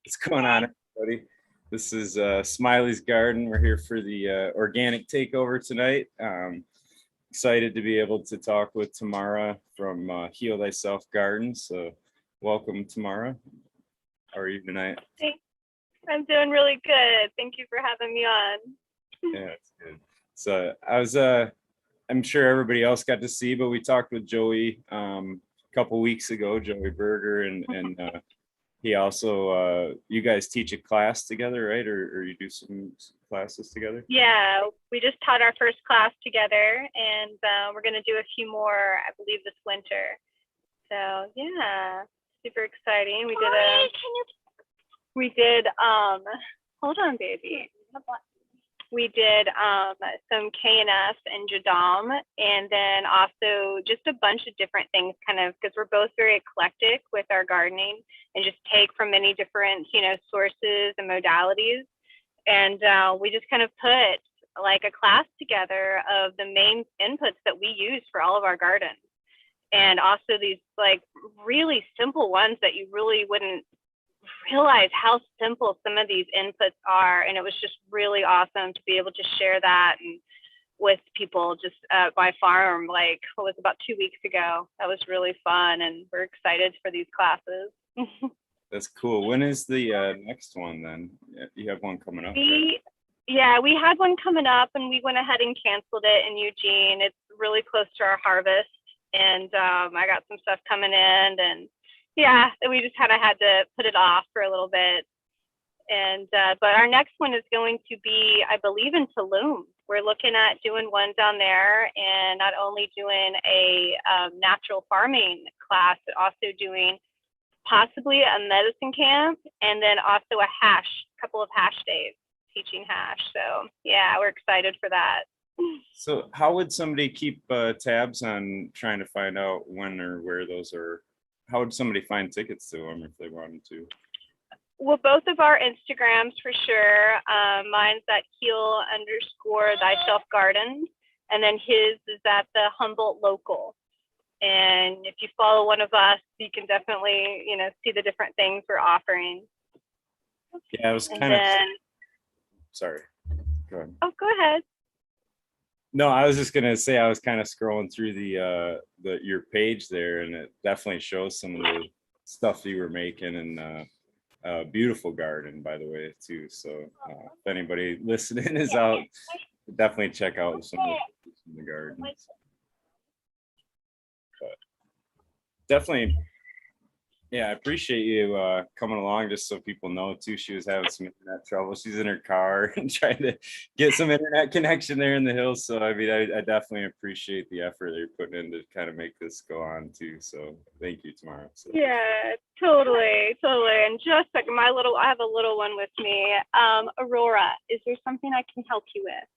What's going on, everybody? This is Smiley's Garden. We're here for the organic takeover tonight. Excited to be able to talk with Tamara from Heal Thyself Garden. So welcome, Tamara. How are you tonight? Thanks. I'm doing really good. Thank you for having me on. Yeah, it's good. So I'm sure everybody else got to see, but we talked with Joey a couple weeks ago, Joey Berger, and he also, you guys teach a class together, right? Or you do some classes together? Yeah, we just taught our first class together, and we're going to do a few more, I believe, this winter. So yeah, super exciting. Hold on, baby. We did some KNF and Jadam, and then also just a bunch of different things, kind of, because we're both very eclectic with our gardening and just take from many different, sources and modalities. And we just kind of put like a class together of the main inputs that we use for all of our gardens. And also these like really simple ones that you really wouldn't realize how simple some of these inputs are. And it was just really awesome to be able to share that and with people just at my farm, like it was about 2 weeks ago. That was really fun, and we're excited for these classes. That's cool. When is the next one then? You have one coming up? Yeah, we had one coming up and we went ahead and canceled it in Eugene. It's really close to our harvest, and I got some stuff coming in, and yeah, we just kind of had to put it off for a little bit. And but our next one is going to be, I believe, in Tulum. We're looking at doing one down there, and not only doing a natural farming class, but also doing possibly a medicine camp, and then also a couple of hash days, teaching hash. So yeah, we're excited for that. So how would somebody keep tabs on trying to find out when or where those are? How would somebody find tickets to them if they wanted to? Well, both of our Instagrams for sure. Mine's at heal_thyself_garden, and then his is at the Humboldt local. And if you follow one of us, you can definitely, see the different things we're offering. Yeah, I was kind of. Sorry. Go ahead. Oh, go ahead. No, I was just gonna say I was kind of scrolling through your page there, and it definitely shows some of the stuff you were making, and beautiful garden, by the way, too. So if anybody listening is out, definitely check out some of the gardens. But definitely, yeah, I appreciate you coming along, just so people know too. She was having some internet trouble. She's in her car and trying to get some internet connection there in the hills. So I mean, I definitely appreciate the effort that you're putting in to kind of make this go on too. So thank you, Tamara. So. Yeah, totally. And just like I have a little one with me. Aurora, is there something I can help you with?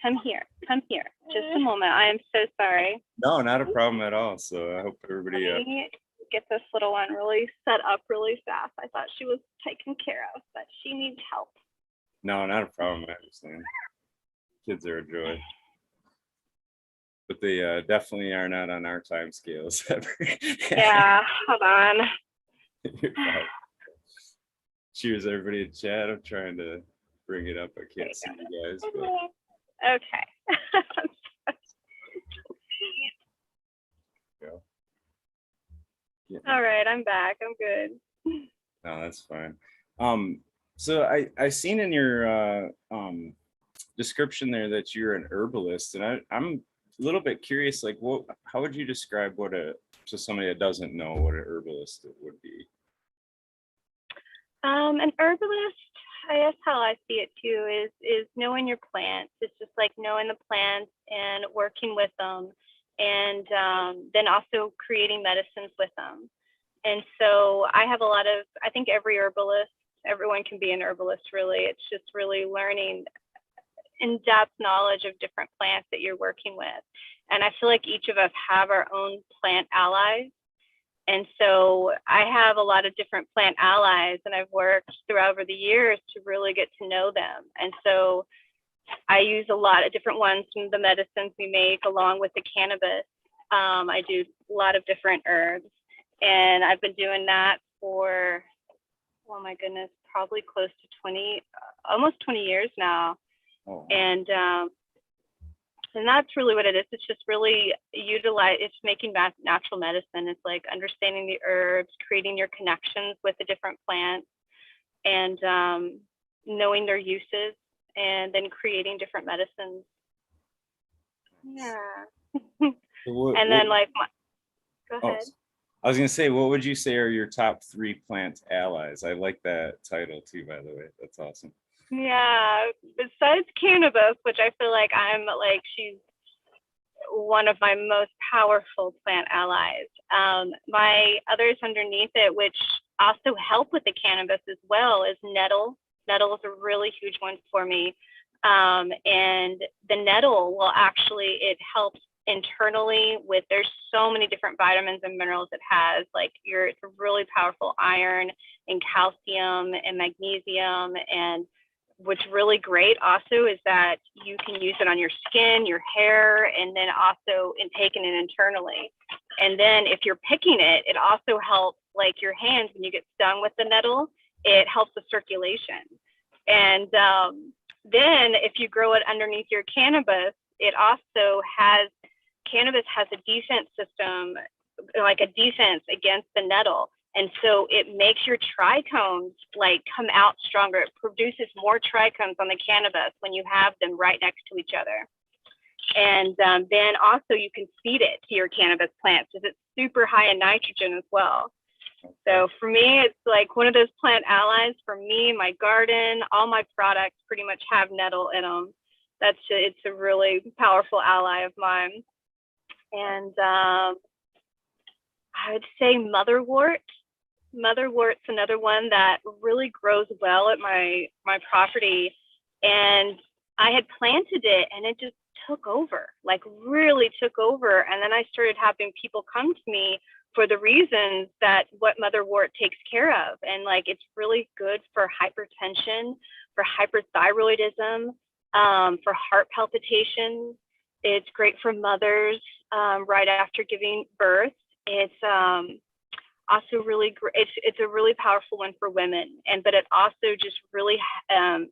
Come here. Just a moment. I am so sorry. No, not a problem at all. So I hope everybody. Get this little one really set up really fast. I thought she was taken care of, but she needs help. No, not a problem. I understand. Kids are a joy, but they definitely are not on our time scales ever. Yeah, hold on. Cheers, everybody in chat. I'm trying to bring it up. I can't see you guys. But... Okay. Yeah. All right, I'm back. I'm good. No, that's fine. So I seen in your description there that you're an herbalist, and I'm a little bit curious, like how would you describe to somebody that doesn't know what an herbalist would be? An herbalist, I guess how I see it too is knowing your plants. It's just like knowing the plants and working with them, and then also creating medicines with them. And so I think everyone can be an herbalist, really. It's just really learning in-depth knowledge of different plants that you're working with. And I feel like each of us have our own plant allies. And so I have a lot of different plant allies, and I've worked throughout over the years to really get to know them. And so I use a lot of different ones from the medicines we make, along with the cannabis. I do a lot of different herbs, and I've been doing that for my goodness, probably close to 20, almost 20 years now. Oh, And that's really what it is. It's just really it's making natural medicine. It's like understanding the herbs, creating your connections with the different plants, and knowing their uses, and then creating different medicines. Yeah. And then go ahead. I was gonna say, what would you say are your top 3 plant allies? I like that title too, by the way. That's awesome. Yeah, besides cannabis, which I feel like she's one of my most powerful plant allies. My others underneath it, which also help with the cannabis as well, is nettle. Nettle is a really huge one for me. And the nettle it helps internally with, there's so many different vitamins and minerals it has. It's a really powerful iron and calcium and magnesium. And what's really great also is that you can use it on your skin, your hair, and then also in taking it internally. And then if you're picking it, it also helps your hands when you get stung with the nettle. It helps the circulation. And then if you grow it underneath your cannabis, cannabis has a defense system, like a defense against the nettle. And so it makes your trichomes come out stronger. It produces more trichomes on the cannabis when you have them right next to each other. And then also you can feed it to your cannabis plants because it's super high in nitrogen as well. So for me, it's one of those plant allies. For me, my garden, all my products pretty much have nettle in them. It's a really powerful ally of mine. And I would say motherwort. Motherwort's another one that really grows well at my property. And I had planted it and it just took over, really took over. And then I started having people come to me for the reasons that what motherwort takes care of. And it's really good for hypertension, for hyperthyroidism, for heart palpitations. It's great for mothers right after giving birth. It's also really great. It's a really powerful one for women, but it also just really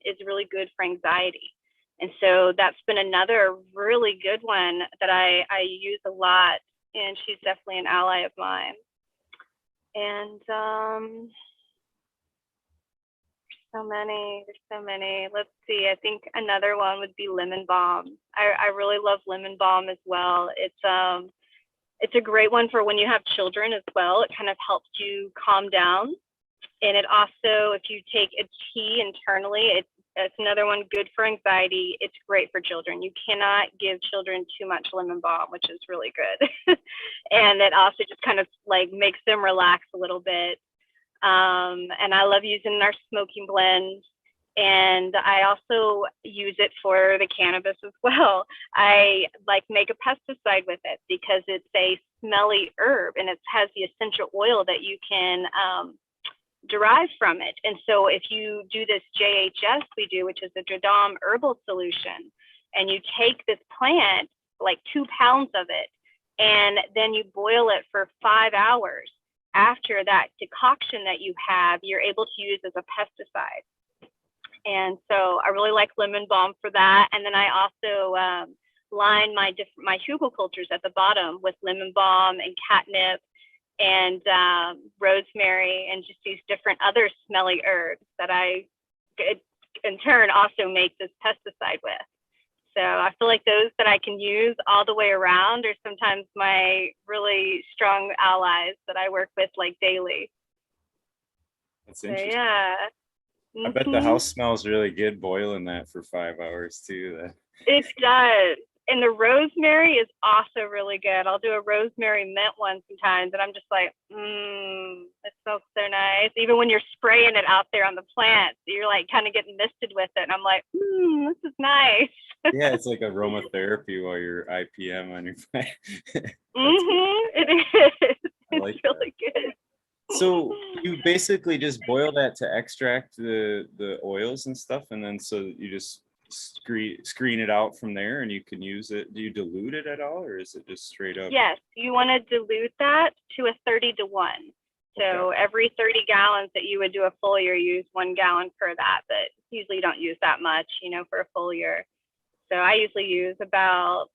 is really good for anxiety. And so that's been another really good one that I use a lot, and she's definitely an ally of mine. And there's so many. Let's see, I think another one would be lemon balm. I really love lemon balm as well. It's a great one for when you have children as well. It kind of helps you calm down. And it also, if you take a tea internally, it's another one good for anxiety. It's great for children. You cannot give children too much lemon balm, which is really good. And it also just kind of makes them relax a little bit. And I love using our smoking blends. And I also use it for the cannabis as well. I make a pesticide with it because it's a smelly herb and it has the essential oil that you can derive from it. And so if you do this JHS we do, which is a Jadam herbal solution, and you take this plant, 2 pounds of it, and then you boil it for 5 hours. After that decoction that you have, you're able to use as a pesticide. And so I really like lemon balm for that. And then I also line my hugelcultures at the bottom with lemon balm and catnip and rosemary and just these different other smelly herbs that I in turn also make this pesticide with. So I feel like those that I can use all the way around are sometimes my really strong allies that I work with daily. That's interesting. So, yeah. I bet the house smells really good boiling that for 5 hours too. It does. And the rosemary is also really good. I'll do a rosemary mint one sometimes, and I'm just it smells so nice. Even when you're spraying it out there on the plants, you're kind of getting misted with it. And I'm this is nice. Yeah, it's like aromatherapy while you're IPM on your plant. It is. It's really good. So you basically just boil that to extract the oils and stuff, and then so you just screen it out from there, and you can use it. Do you dilute it at all, or is it just straight up? Yes, you want to dilute that to a 30-to-1. So every 30 gallons that you would do a foliar, use 1 gallon per that, but usually you don't use that much, for a foliar. So I usually use about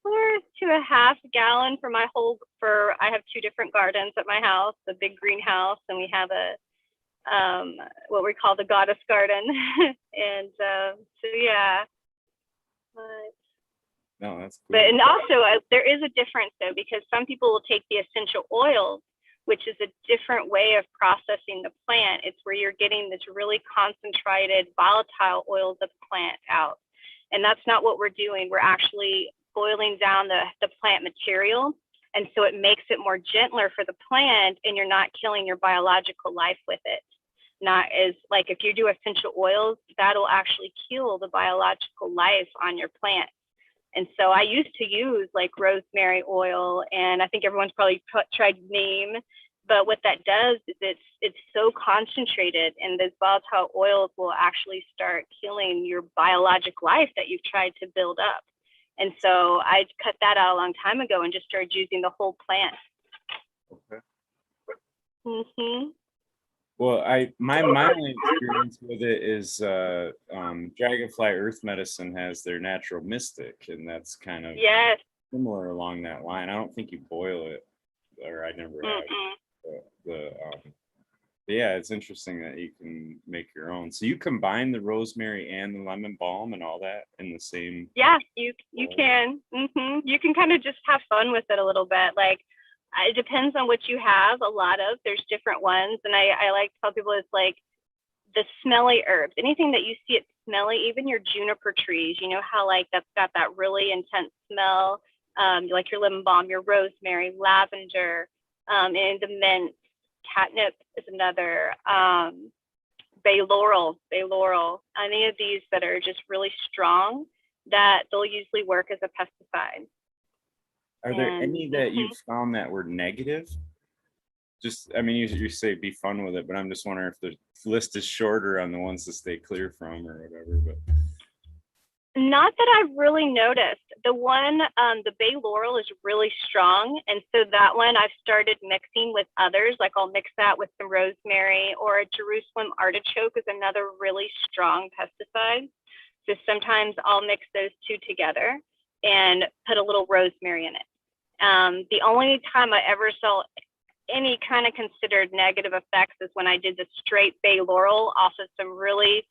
4 to a half gallon for my I have 2 different gardens at my house, the big greenhouse, and we have what we call the goddess garden. And so yeah. No, that's cool. But and also there is a difference though, because some people will take the essential oils, which is a different way of processing the plant. It's where you're getting this really concentrated volatile oils of the plant out. And that's not what we're doing. We're actually boiling down the plant material. And so it makes it more gentler for the plant, and you're not killing your biological life with it. Not as like if you do essential oils, that'll actually kill the biological life on your plant. And so I used to use like rosemary oil, and I think everyone's probably tried neem, but what that does is it's so concentrated, and those volatile oils will actually start killing your biologic life that you've tried to build up. And so I cut that out a long time ago and just started using the whole plant. Okay. Mm-hmm. Well, my only experience with it is Dragonfly Earth Medicine has their natural mystic, and that's kind of similar along that line. I don't think you boil it, or I never have. But yeah, it's interesting that you can make your own. So you combine the rosemary and the lemon balm and all that in the same. Yeah, you can. Mm-hmm. You can kind of just have fun with it a little bit. Like, it depends on what you have. There's different ones, and I like to tell people it's like the smelly herbs. Anything that you see it's smelly, even your juniper trees. You know how like that's got that really intense smell, like your lemon balm, your rosemary, lavender, and the mint. Catnip is another. Bay laurel. Any of these that are just really strong, that they'll usually work as a pesticide. Are there any that you found that were negative? Just, I mean, you say be fun with it, but I'm just wondering if the list is shorter on the ones to stay clear from or whatever. But not that I've really noticed. The one, the bay laurel is really strong, and so that one I've started mixing with others. Like I'll mix that with some rosemary, or a Jerusalem artichoke is another really strong pesticide. So sometimes I'll mix those two together and put a little rosemary in it. The only time I ever saw any kind of considered negative effects is when I did the straight bay laurel off of some really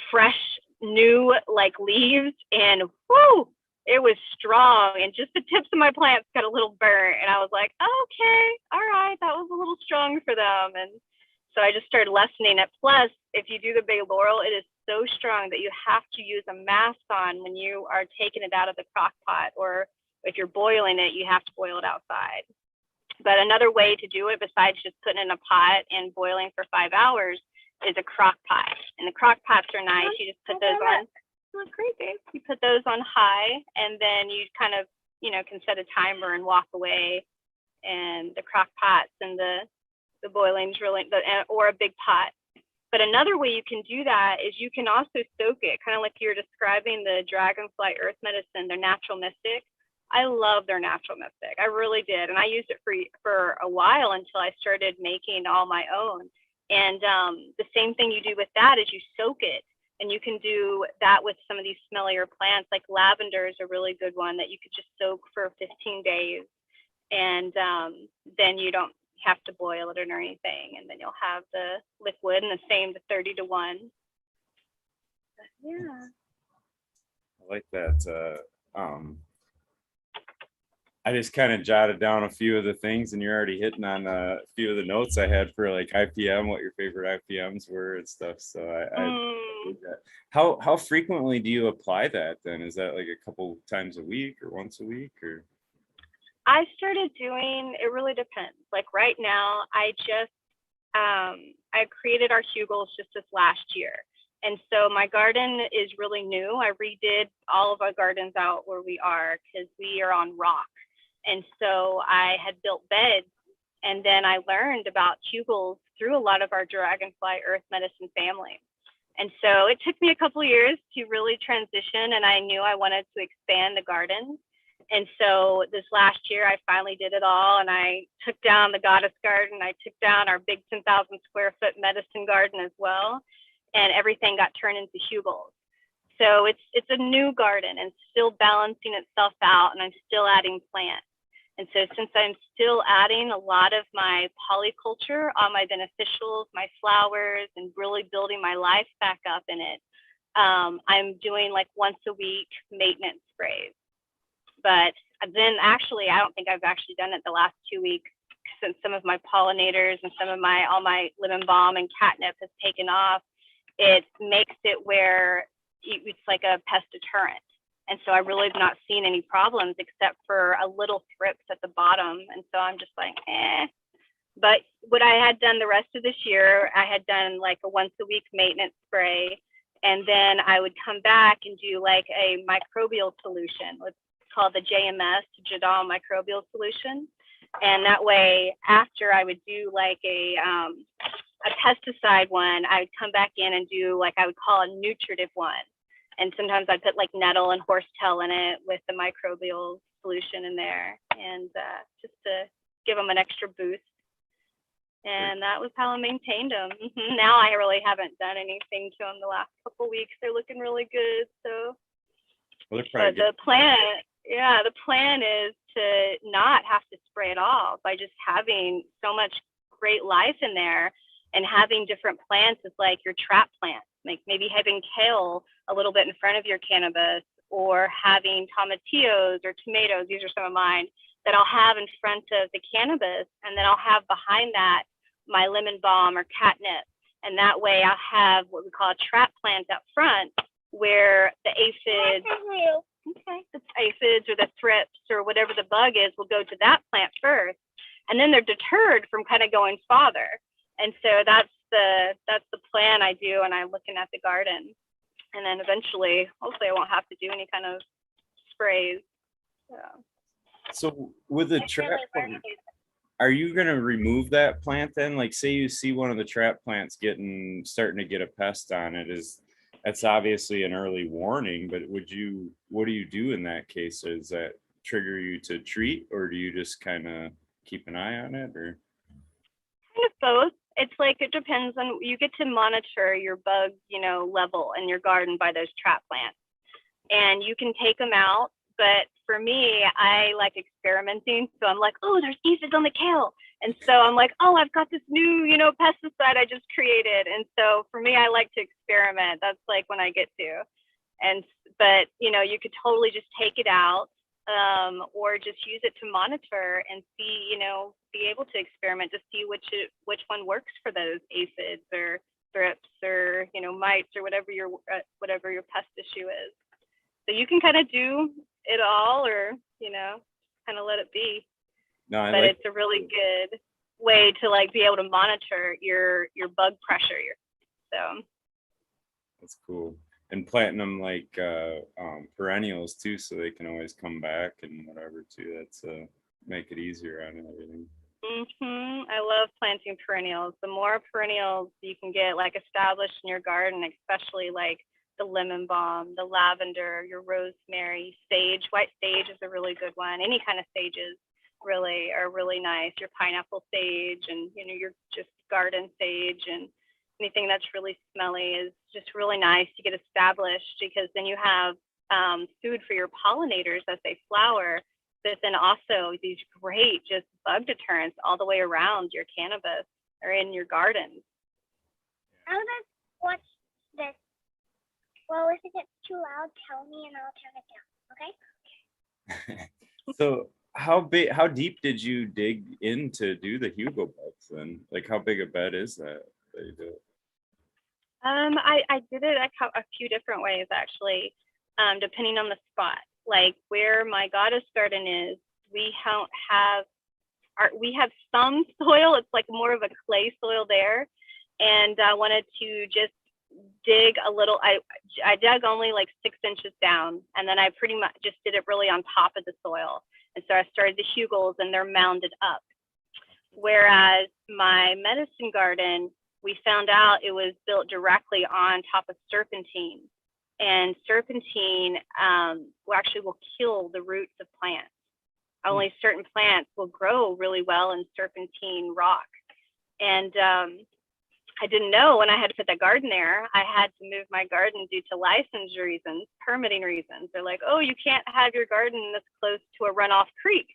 fresh, new like leaves, and whoo, it was strong, and just the tips of my plants got a little burnt, and I was like, okay, all right, that was a little strong for them. And so I just started lessening it. Plus, if you do the bay laurel, it is so strong that you have to use a mask on when you are taking it out of the crock pot, or if you're boiling it, you have to boil it outside. But another way to do it, besides just putting it in a pot and boiling for 5 hours, is a crock pot. And the crock pots are nice. You just put those on. Oh, great, babe. You put those on high, and then you kind of, can set a timer and walk away. And the crock pots and the boiling's really, or a big pot. But another way you can do that is you can also soak it, kind of like you're describing the Dragonfly Earth Medicine, their natural mystic. I love their natural mystic. I really did. And I used it for a while until I started making all my own. And the same thing you do with that is you soak it. And you can do that with some of these smellier plants, like lavender is a really good one that you could just soak for 15 days. And then you don't have to boil it or anything. And then you'll have the liquid, and the same, the 30 to 1. But yeah. I like that. I just kind of jotted down a few of the things, and you're already hitting on a few of the notes I had for like IPM, what your favorite IPMs were and stuff. So I did that. How frequently do you apply that then? Is that like a couple times a week or once a week, or? I started doing, it really depends. Like right now, I created our Hugels just this last year. And so my garden is really new. I redid all of our gardens out where we are, because we are on rock. And so I had built beds, and then I learned about Hugels through a lot of our Dragonfly Earth Medicine family. And so it took me a couple of years to really transition, and I knew I wanted to expand the garden. And so this last year, I finally did it all, and I took down the Goddess Garden. I took down our big 10,000 square foot medicine garden as well, and everything got turned into Hugel's. So it's a new garden and still balancing itself out, and I'm still adding plants. And so since I'm still adding a lot of my polyculture, all my beneficials, my flowers, and really building my life back up in it, I'm doing like once a week maintenance sprays. But then actually, I don't think I've actually done it the last 2 weeks, since some of my pollinators and some of all my lemon balm and catnip has taken off. It makes it where it's like a pest deterrent. And so I really have not seen any problems except for a little thrips at the bottom. And so I'm just like, eh. But what I had done the rest of this year, I had done like a once a week maintenance spray. And then I would come back and do like a microbial solution. It's called the JMS, Jadal Microbial Solution. And that way, after I would do like a pesticide one, I would come back in and do like I would call a nutritive one. And sometimes I'd put like nettle and horsetail in it with the microbial solution in there, and just to give them an extra boost. And that was how I maintained them. Now I really haven't done anything to them the last couple of weeks. They're looking really good. So Well, but the plan is to not have to spray at all by just having so much great life in there, and having different plants is like your trap plants, like maybe having kale a little bit in front of your cannabis, or having tomatillos or tomatoes. These are some of mine that I'll have in front of the cannabis, and then I'll have behind that my lemon balm or catnip. And that way I'll have what we call a trap plant up front, where the aphids, the aphids or the thrips or whatever the bug is will go to that plant first, and then they're deterred from kind of going farther. And so that's the plan I do, and I'm looking at the garden. And then eventually, hopefully I won't have to do any kind of sprays. So with the trap plant, are you going to remove that plant then? Like say you see one of the trap plants starting to get a pest on it, that's obviously an early warning, but what do you do in that case? Does that trigger you to treat, or do you just kind of keep an eye on it, or? Kind of both. It's like, it depends on, you get to monitor your bug, level in your garden by those trap plants, and you can take them out. But for me, I like experimenting. So I'm like, oh, there's aphids on the kale. And so I'm like, oh, I've got this new, pesticide I just created. And so for me, I like to experiment. That's like when I get to. But you could totally just take it out, or just use it to monitor and see, be able to experiment to see which one works for those aphids or thrips or, mites or whatever your pest issue is. So you can kind of do it all, or, kind of let it be. No, but it's a really good way to like be able to monitor your bug pressure. So that's cool. And planting them like perennials too, so they can always come back and whatever too. That's make it easier on everything. I love planting perennials. The more perennials you can get like established in your garden, especially like the lemon balm, the lavender, your rosemary, sage. White sage is a really good one. Any kind of sages really are really nice. Your pineapple sage, and your just garden sage, and anything that's really smelly is just really nice to get established, because then you have food for your pollinators as they flower, but then also these great just bug deterrents all the way around your cannabis or in your garden. I'm gonna watch this. Well, if it gets too loud, tell me and I'll turn it down, okay? So how deep did you dig in to do the Hugo beds then? Like how big a bed is that you do? I did it a few different ways actually, depending on the spot. Like where my goddess garden is, we have some soil. It's like more of a clay soil there, and I wanted to just dig a little. I dug only like 6 inches down, and then I pretty much just did it really on top of the soil. And so I started the Hugels, and they're mounded up. Whereas my medicine garden, we found out it was built directly on top of serpentine. and serpentine actually will kill the roots of plants. Only certain plants will grow really well in serpentine rock. And I didn't know when I had to put that garden there, I had to move my garden due to license reasons, permitting reasons. They're like, oh, you can't have your garden this close to a runoff creek.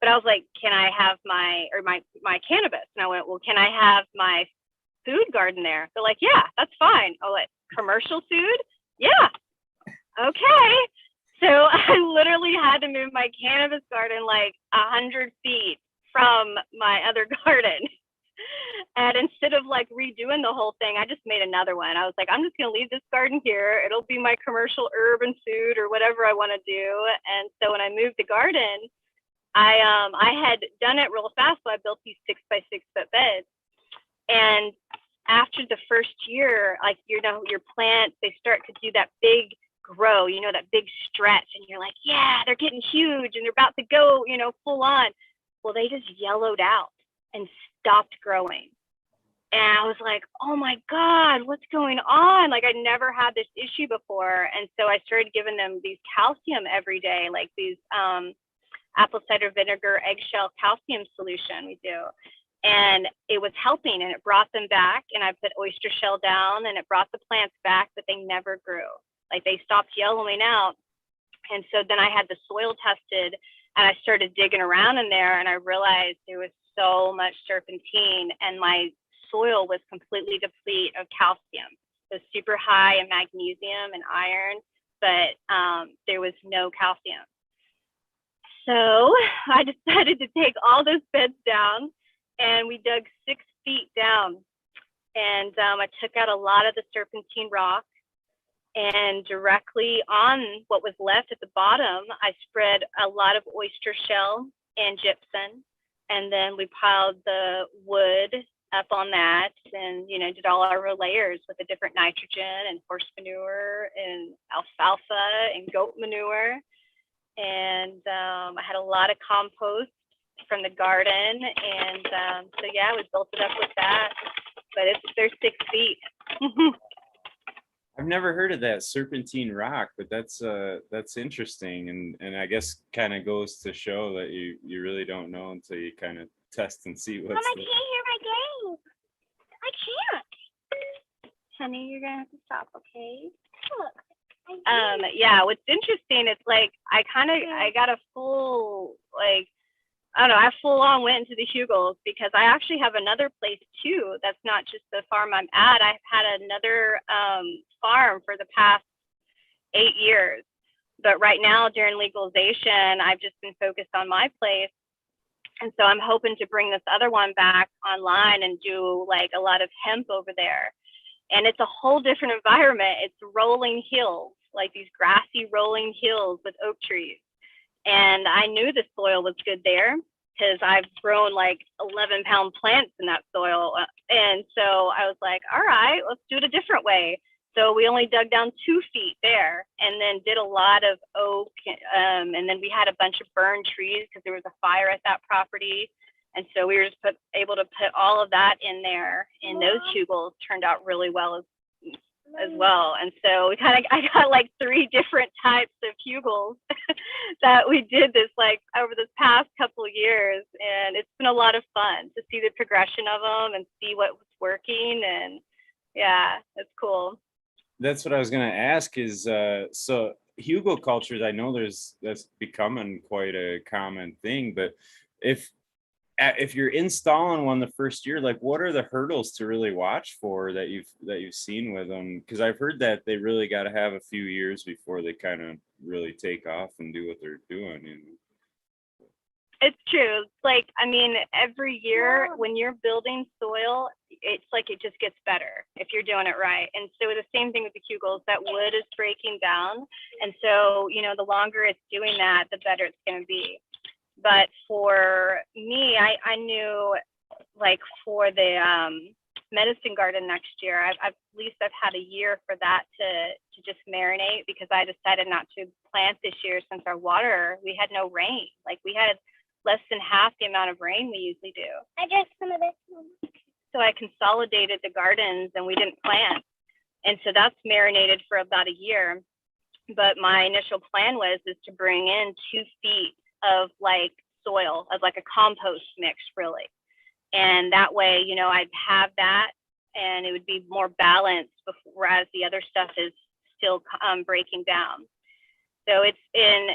But I was like, can I have my cannabis? And I went, well, can I have my food garden there? They're like, yeah, that's fine. Oh, what, commercial food? Yeah. Okay. So I literally had to move my cannabis garden like 100 feet from my other garden. And instead of like redoing the whole thing, I just made another one. I was like, I'm just going to leave this garden here. It'll be my commercial herb and food or whatever I want to do. And so when I moved the garden, I had done it real fast. So I built these 6 by 6 foot beds. And after the first year, like, you know, your plants, they start to do that big grow, you know, that big stretch. And you're like, yeah, they're getting huge and they're about to go, you know, full on. Well, they just yellowed out and stopped growing. And I was like, oh my God, what's going on? Like, I never had this issue before. And so I started giving them these calcium every day, like these apple cider vinegar eggshell calcium solution we do. And it was helping, and it brought them back. And I put oyster shell down, and it brought the plants back, but they never grew. Like, they stopped yellowing out. And so then I had the soil tested, and I started digging around in there, and I realized there was so much serpentine, and my soil was completely depleted of calcium. It was super high in magnesium and iron, but there was no calcium. So I decided to take all those beds down, and we dug 6 feet down, and I took out a lot of the serpentine rock, and directly on what was left at the bottom, I spread a lot of oyster shell and gypsum, and then we piled the wood up on that, and, you know, did all our layers with the different nitrogen and horse manure and alfalfa and goat manure. And I had a lot of compost from the garden, and so yeah, we built it up with that. But they're 6 feet. I've never heard of that serpentine rock, but that's interesting, and I guess kind of goes to show that you really don't know until you kind of test and see what's Mom, I can't hear my game. I can't. Honey, you're gonna have to stop, okay? Look. Yeah, what's interesting is, like, I got a full, like, I don't know, I full on went into the Hugels, because I actually have another place too. That's not just the farm I'm at. I've had another farm for the past 8 years. But right now, during legalization, I've just been focused on my place. And so I'm hoping to bring this other one back online and do like a lot of hemp over there. And it's a whole different environment. It's rolling hills, like these grassy rolling hills with oak trees. And I knew the soil was good there because I've grown like 11-pound plants in that soil. And so I was like, all right, let's do it a different way. So we only dug down 2 feet there, and then did a lot of oak. And then we had a bunch of burned trees because there was a fire at that property. And so we were just able to put all of that in there. And those hugels turned out really well as well. And so I got like 3 different types of hugels that we did this like over this past couple of years. And it's been a lot of fun to see the progression of them and see what was working. And yeah, it's cool. That's what I was going to ask is, so hugelculture, I know that's becoming quite a common thing, but if you're installing one the first year, like what are the hurdles to really watch for that you've seen with them? Because I've heard that they really got to have a few years before they kind of really take off and do what they're doing. You know? It's true. Like, I mean, every year when you're building soil, it's like it just gets better if you're doing it right. And so the same thing with the hugels, that wood is breaking down. And so, you know, the longer it's doing that, the better it's going to be. But for me, I knew, like, for the medicine garden next year, at least I've had a year for that to just marinate, because I decided not to plant this year since our water, we had no rain. Like, we had less than half the amount of rain we usually do. I drank some of this. So I consolidated the gardens and we didn't plant. And so that's marinated for about a year. But my initial plan is to bring in 2 feet of like soil, of like a compost mix, really. And that way, you know, I'd have that and it would be more balanced, whereas the other stuff is still breaking down. So it's in,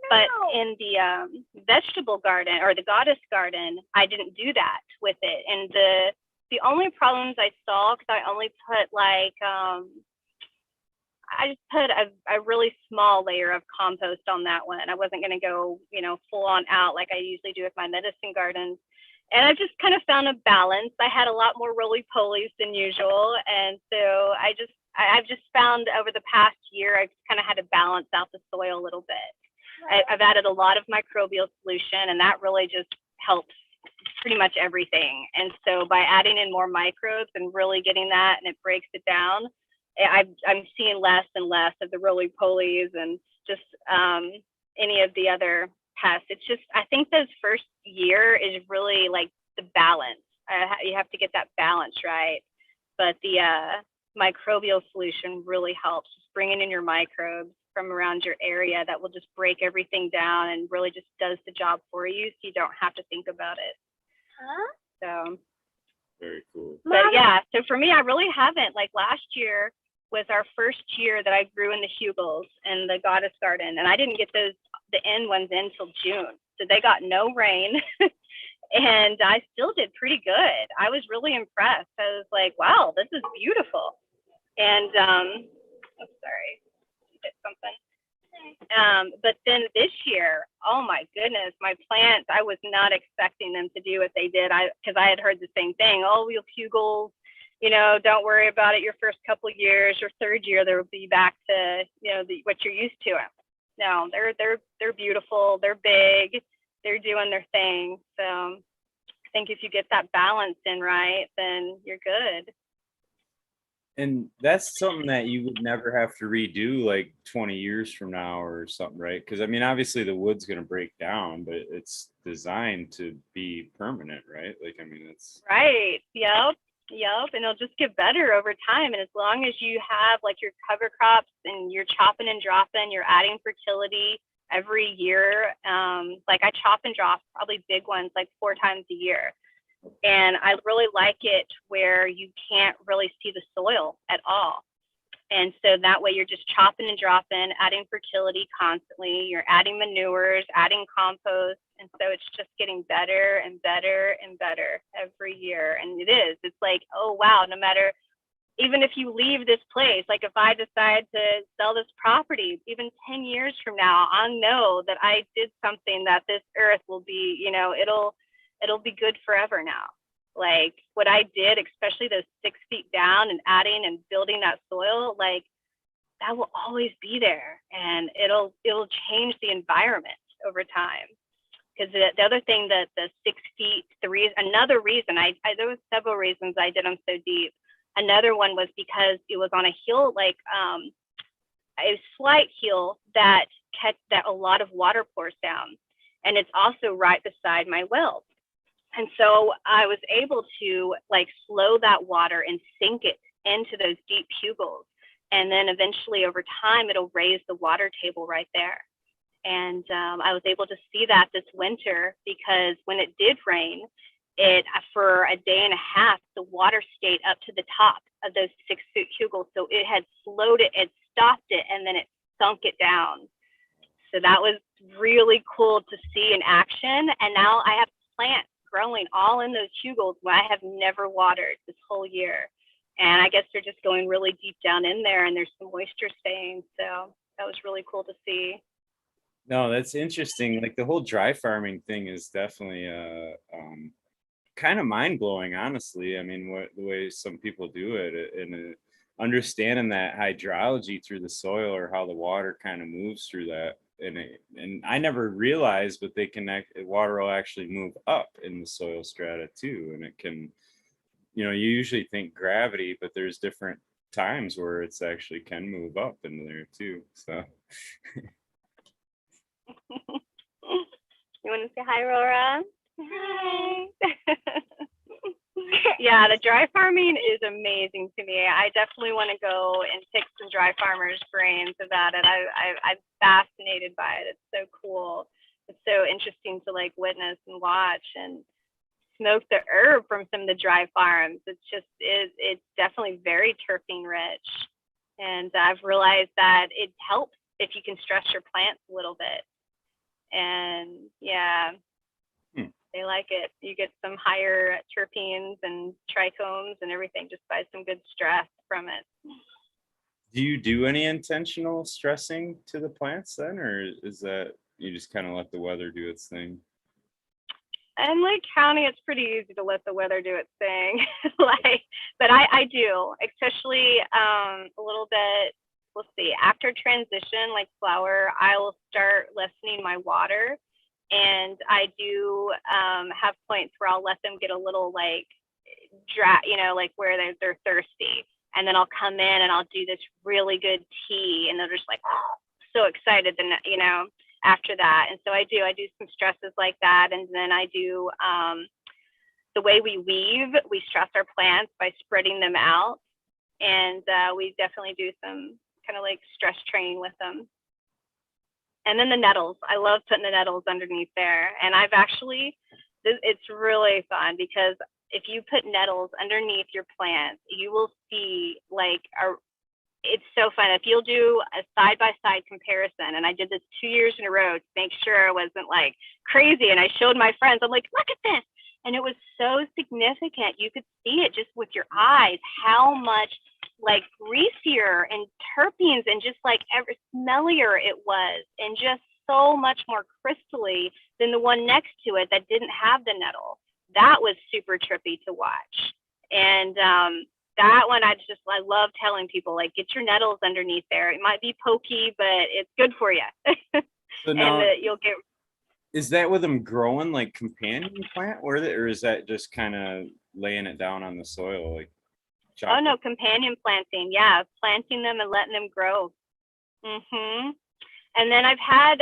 but in the vegetable garden or the goddess garden, I didn't do that with it. And the only problems I saw, because I only put like, I just put a really small layer of compost on that one. I wasn't going to go, you know, full on out like I usually do with my medicine gardens. And I just kind of found a balance. I had a lot more roly-polies than usual. And so I've just found over the past year, I've kind of had to balance out the soil a little bit. I've added a lot of microbial solution, and that really just helps pretty much everything. And so by adding in more microbes and really getting that, and it breaks it down, I'm seeing less and less of the roly-polies and just any of the other pests. It's just, I think this first year is really like the balance. You have to get that balance right. But the microbial solution really helps, just bringing in your microbes from around your area that will just break everything down and really just does the job for you, so you don't have to think about it. So Very cool. but yeah, so for me, I really haven't. Like last year was our first year that I grew in the Hugels and the Goddess Garden, and I didn't get the end ones in till June, so they got no rain. And I still did pretty good. I was really impressed. I was like, wow, this is beautiful. And oh, sorry, did something. But then this year, oh my goodness, my plants, I was not expecting them to do what they did. Because I had heard the same thing. Oh, we'll Hugels, you know, don't worry about it your first couple of years. Your third year, they'll be back to, you know, what you're used to. No, they're beautiful. They're big. They're doing their thing. So I think if you get that balance in right, then you're good. And that's something that you would never have to redo like 20 years from now or something, right? Because I mean, obviously the wood's going to break down, but it's designed to be permanent, right? Like, I mean, it's right. Yep. And it'll just get better over time. And as long as you have like your cover crops and you're chopping and dropping, you're adding fertility every year. Like I chop and drop probably big ones like 4 times a year. And I really like it where you can't really see the soil at all. And so that way you're just chopping and dropping, adding fertility constantly. You're adding manures, adding compost. And so it's just getting better and better and better every year. And it is. It's like, oh, wow, no matter, even if you leave this place, like if I decide to sell this property, even 10 years from now, I'll know that I did something that this earth will be, you know, it'll be good forever now. Like what I did, especially those 6 feet down and adding and building that soil, like that will always be there, and it'll change the environment over time. Because the other thing that the 6 feet, another reason there was several reasons I did them so deep. Another one was because it was on a hill, like a slight hill that a lot of water pours down, and it's also right beside my well. And so I was able to like slow that water and sink it into those deep hugels. And then eventually over time, it'll raise the water table right there. And I was able to see that this winter, because when it did rain, for a day and a half, the water stayed up to the top of those 6 foot hugels. So it had slowed it, it stopped it, and then it sunk it down. So that was really cool to see in action. And now I have plants growing all in those hugels when I have never watered this whole year. And I guess they're just going really deep down in there, and there's some moisture staying. So that was really cool to see. no, that's interesting. Like the whole dry farming thing is definitely kind of mind blowing, honestly. I mean, the way some people do it, and understanding that hydrology through the soil, or how the water kind of moves through that. And I never realized, but water will actually move up in the soil strata too. And it can, you know, you usually think gravity, but there's different times where it's actually can move up into there too. So You want to say hi, Aurora? Hi. Yeah, the dry farming is amazing to me. I definitely want to go and pick some dry farmers' brains about it. I'm fascinated by it. It's so cool. It's so interesting to like witness and watch and smoke the herb from some of the dry farms. It's definitely very terpene rich. And I've realized that it helps if you can stress your plants a little bit. And yeah, they like it. You get some higher terpenes and trichomes and everything just by some good stress from it. Do you do any intentional stressing to the plants then, or is that you just kind of let the weather do its thing? In Lake County, it's pretty easy to let the weather do its thing. But I do, especially a little bit. Let's see, after transition, like flower, I will start lessening my water, and I do have points where I'll let them get a little like like where they're thirsty, and then I'll come in and I'll do this really good tea, and they're just like so excited, then after that. And so I do some stresses like that. And then I do the way we weave, we stress our plants by spreading them out. And we definitely do some kind of like stress training with them. And then the nettles, I love putting the nettles underneath there. And it's really fun because if you put nettles underneath your plants, you will see it's so fun. If you'll do a side-by-side comparison, and I did this 2 years in a row to make sure it wasn't like crazy, and I showed my friends, I'm like, look at this. And it was so significant. You could see it just with your eyes, how much like greasier and terpenes and just like ever smellier it was, and just so much more crystally than the one next to it that didn't have the nettle. That was super trippy to watch. And that one, I love telling people, like, get your nettles underneath there. It might be pokey, but it's good for you. So now, you'll get. Is that with them growing like companion plant, or is that just kind of laying it down on the soil, like? Oh no, companion planting. Yeah, planting them and letting them grow. And then I've had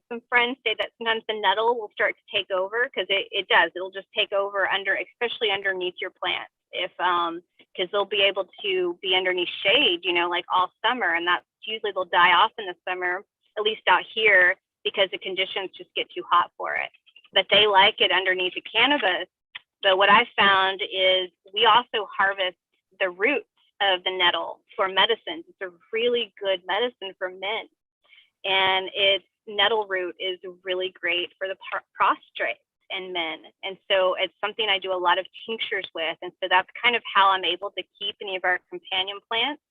some friends say that sometimes the nettle will start to take over, because it does. It'll just take over especially underneath your plants. Because they'll be able to be underneath shade, like all summer, and that's usually they'll die off in the summer, at least out here, because the conditions just get too hot for it. But they like it underneath the cannabis. But what I found is we also harvest the roots of the nettle for medicines. It's a really good medicine for men, and its nettle root is really great for the prostrate and men. And so it's something I do a lot of tinctures with. And so that's kind of how I'm able to keep any of our companion plants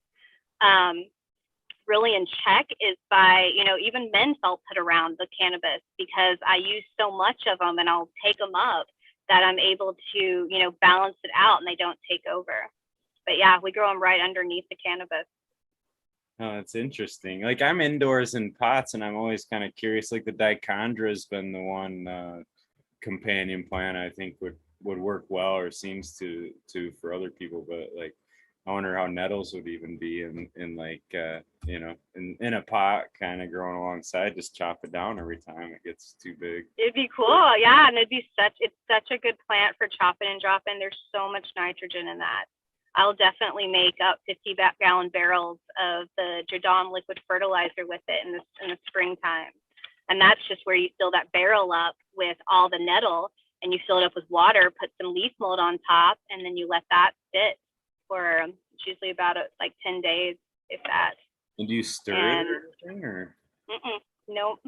really in check, is by, even men's I'll put around the cannabis, because I use so much of them and I'll take them up that I'm able to, balance it out and they don't take over. But yeah, we grow them right underneath the cannabis. Oh, that's interesting. Like, I'm indoors in pots, and I'm always kind of curious. Like, the dichondra has been the one companion plant I think would work well, or seems to for other people. But like, I wonder how nettles would even be in like in a pot, kind of growing alongside. Just chop it down every time it gets too big. It'd be cool, yeah, and it's such a good plant for chopping and dropping. There's so much nitrogen in that. I'll definitely make up 50-gallon barrels of the Jadam liquid fertilizer with it in the springtime. And that's just where you fill that barrel up with all the nettle, and you fill it up with water, put some leaf mold on top, and then you let that sit for it's usually about 10 days, if that. And do you stir it or anything, or? Nope.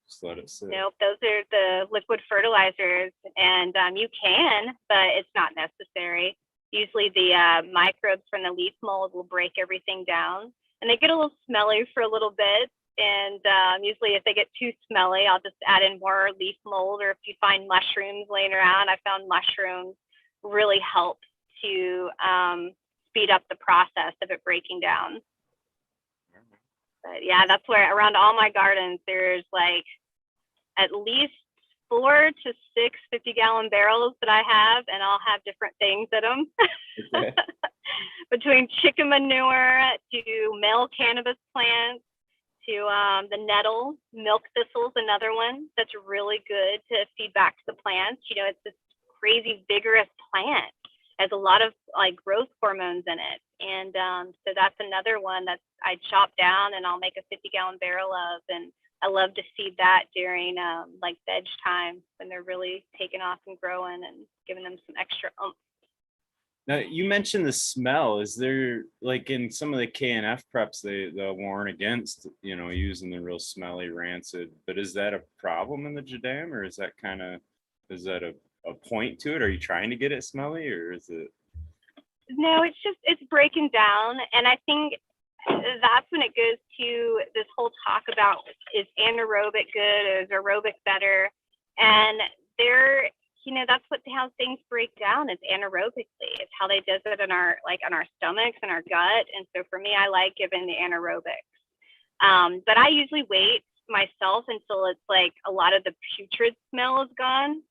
Just let it sit. Nope. Those are the liquid fertilizers, and you can, but it's not necessary. Usually the microbes from the leaf mold will break everything down, and they get a little smelly for a little bit. And usually if they get too smelly, I'll just add in more leaf mold, or if you find mushrooms laying around, I found mushrooms really help to speed up the process of it breaking down. But yeah, that's where around all my gardens, there's like at least 4 to 6 50-gallon barrels that I have, and I'll have different things in them. Okay. Between chicken manure to male cannabis plants to the nettle, milk thistle's another one that's really good to feed back to the plants. It's this crazy vigorous plant, has a lot of like growth hormones in it. And so that's another one that I chop down and I'll make a 50-gallon barrel of. And I love to seed that during like veg time when they're really taking off and growing and giving them some extra oomph. Now, you mentioned the smell. Is there, like in some of the KNF preps, they'll warn against, using the real smelly rancid, but is that a problem in the Jadam, or is that a point to it? Are you trying to get it smelly, or is it? No, it's breaking down. And I think that's when it goes to this whole talk about, is anaerobic good, or is aerobic better? And that's how things break down, is anaerobically. It's how they does it on our stomachs and our gut. And so for me, I like giving the anaerobics. But I usually wait myself until it's like a lot of the putrid smell is gone.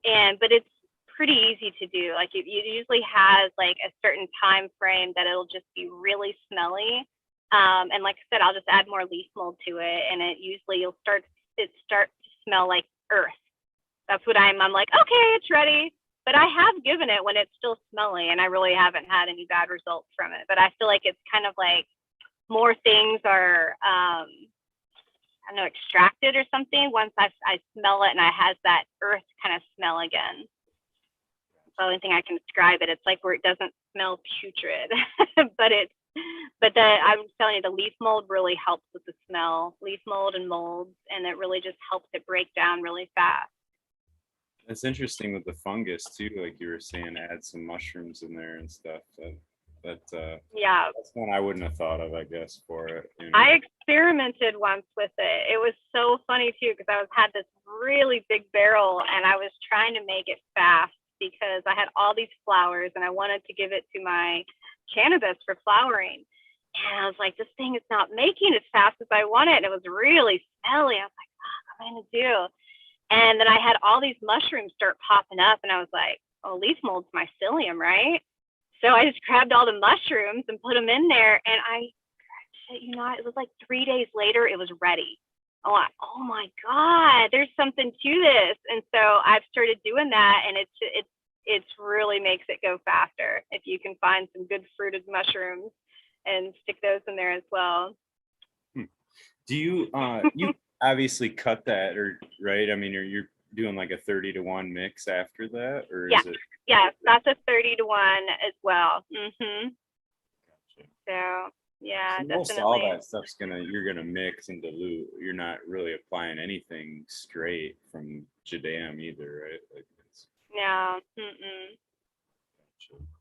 But it's pretty easy to do. Like it usually has like a certain time frame that it'll just be really smelly. And like I said, I'll just add more leaf mold to it, and you'll start to smell like earth. That's what I'm like, okay, it's ready. But I have given it when it's still smelly, and I really haven't had any bad results from it. But I feel like it's kind of like more things are, extracted or something once I smell it and it has that earth kind of smell again. That's the only thing I can describe it. It's like where it doesn't smell putrid, but I'm telling you, the leaf mold really helps with the smell, leaf mold and molds, and it really just helps it break down really fast. It's interesting with the fungus too, like you were saying, add some mushrooms in there and stuff. Yeah, that's one I wouldn't have thought of, I guess, for it. I experimented once with it. It was so funny too, because I had this really big barrel and I was trying to make it fast because I had all these flowers and I wanted to give it to my cannabis for flowering. And I was like, this thing is not making as fast as I want it. And it was really smelly. I was like, what am I going to do? And then I had all these mushrooms start popping up, and I was like, oh, leaf mold's mycelium, right? So I just grabbed all the mushrooms and put them in there, and it was like 3 days later, it was ready. I'm like, oh my God, there's something to this. And so I've started doing that, and it's really makes it go faster if you can find some good fruited mushrooms and stick those in there as well. Do you obviously cut that, right? I mean, you're doing like a 30-to-1 mix after that, or is it? Yeah, that's a 30-to-1 as well. Mm-hmm. Gotcha. So yeah, so most definitely. all that stuff's you're gonna mix and dilute. You're not really applying anything straight from Jadam either, right? Like no. Mm-mm.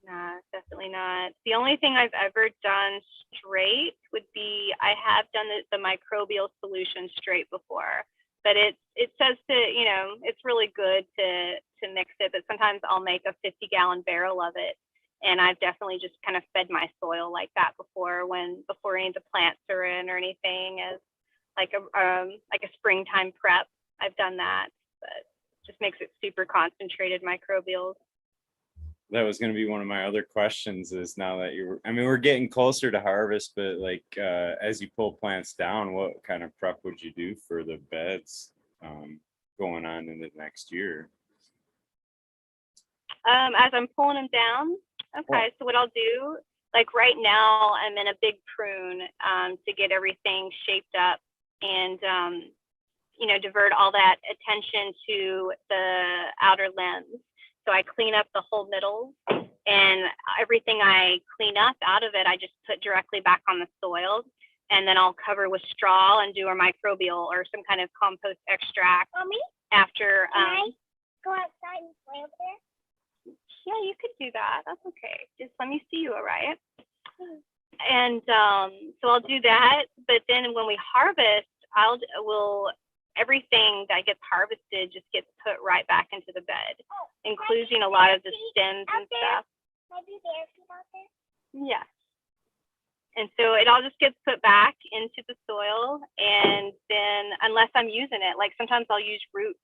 No, definitely not. The only thing I've ever done straight would be, I have done the microbial solution straight before, but it says it's really good to mix it, but sometimes I'll make a 50-gallon barrel of it. And I've definitely just kind of fed my soil like that before any of the plants are in or anything, as like a springtime prep. I've done that, but it just makes it super concentrated microbials. That was going to be one of my other questions, is now that we're getting closer to harvest, but like as you pull plants down, what kind of prep would you do for the beds going on in the next year? As I'm pulling them down, okay, so what I'll do, like right now, I'm in a big prune to get everything shaped up and, divert all that attention to the outer limbs. So I clean up the whole middle, and everything I clean up out of it, I just put directly back on the soil, and then I'll cover with straw and do a microbial or some kind of compost extract. Mommy? After. Can I go outside and play over there? Yeah, you could do that. That's okay. Just let me see you, all right? And so I'll do that. But then when we harvest, everything that gets harvested just gets put right back into the bed, including a lot of the stems and stuff. Maybe there's some out there? Yeah. And so it all just gets put back into the soil. And then unless I'm using it, like sometimes I'll use roots.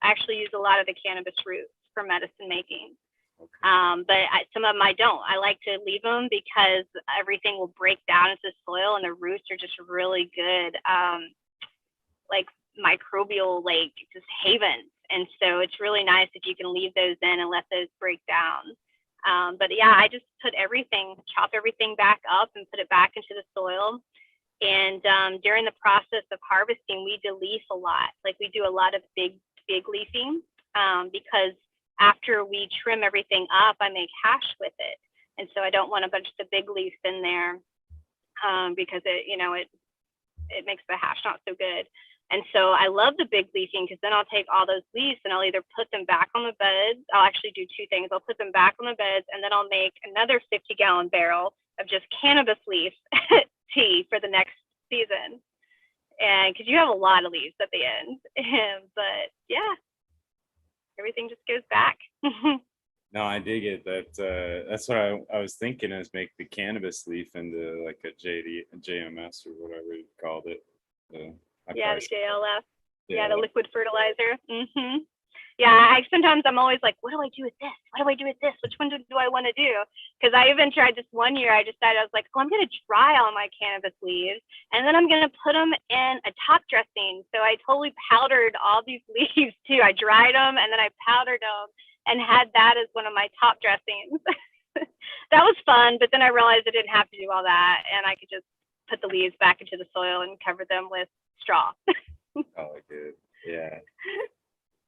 I actually use a lot of the cannabis roots for medicine making. Okay. But some of them I don't. I like to leave them because everything will break down into the soil, and the roots are just really good, like microbial, like just havens. And so it's really nice if you can leave those in and let those break down. But yeah, I just put everything, chop everything back up and put it back into the soil. And during the process of harvesting, we de-leaf a lot. Like we do a lot of big leafing because after we trim everything up, I make hash with it. And so I don't want a bunch of the big leaves in there because it makes the hash not so good. And so I love the big leafing because then I'll take all those leaves and I'll either put them back on the beds. I'll actually do two things. I'll put them back on the beds and then I'll make another 50-gallon barrel of just cannabis leaf tea for the next season. And because you have a lot of leaves at the end. But yeah, everything just goes back. No, I dig it. That's what I was thinking, is make the cannabis leaf into like a JMS or whatever you called it. Yeah, the JLF. Yeah, the liquid fertilizer. Yeah, sometimes I'm always like, what do I do with this? What do I do with this? Which one do I want to do? Because I even tried this one year. I decided, I was like, oh, I'm going to dry all my cannabis leaves, and then I'm going to put them in a top dressing. So I totally powdered all these leaves too. I dried them, and then I powdered them and had that as one of my top dressings. That was fun, but then I realized I didn't have to do all that, and I could just put the leaves back into the soil and cover them with straw. Oh, good. Yeah.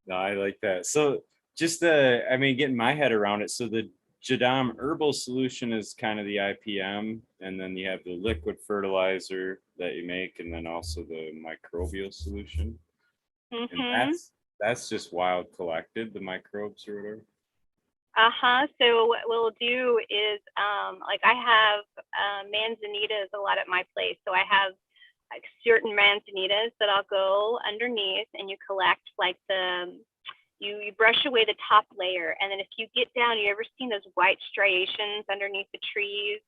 No, I like that. So just getting my head around it. So the Jadam herbal solution is kind of the IPM, and then you have the liquid fertilizer that you make, and then also the microbial solution. And that's just wild collected, the microbes or whatever. So what we'll do is like I have manzanitas a lot at my place. So I have like certain manzanitas that I'll go underneath and you collect like you brush away the top layer. And then if you get down, you ever seen those white striations underneath the trees?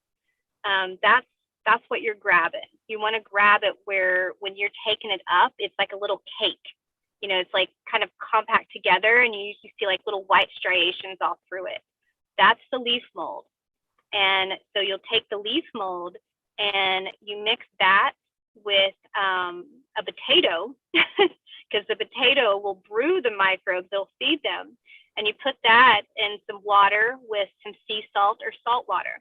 That's what you're grabbing. You want to grab it where when you're taking it up, it's like a little cake. It's like kind of compact together and you usually see like little white striations all through it. That's the leaf mold. And so you'll take the leaf mold and you mix that with a potato because the potato will brew the microbes, they'll feed them. And you put that in some water with some sea salt or salt water.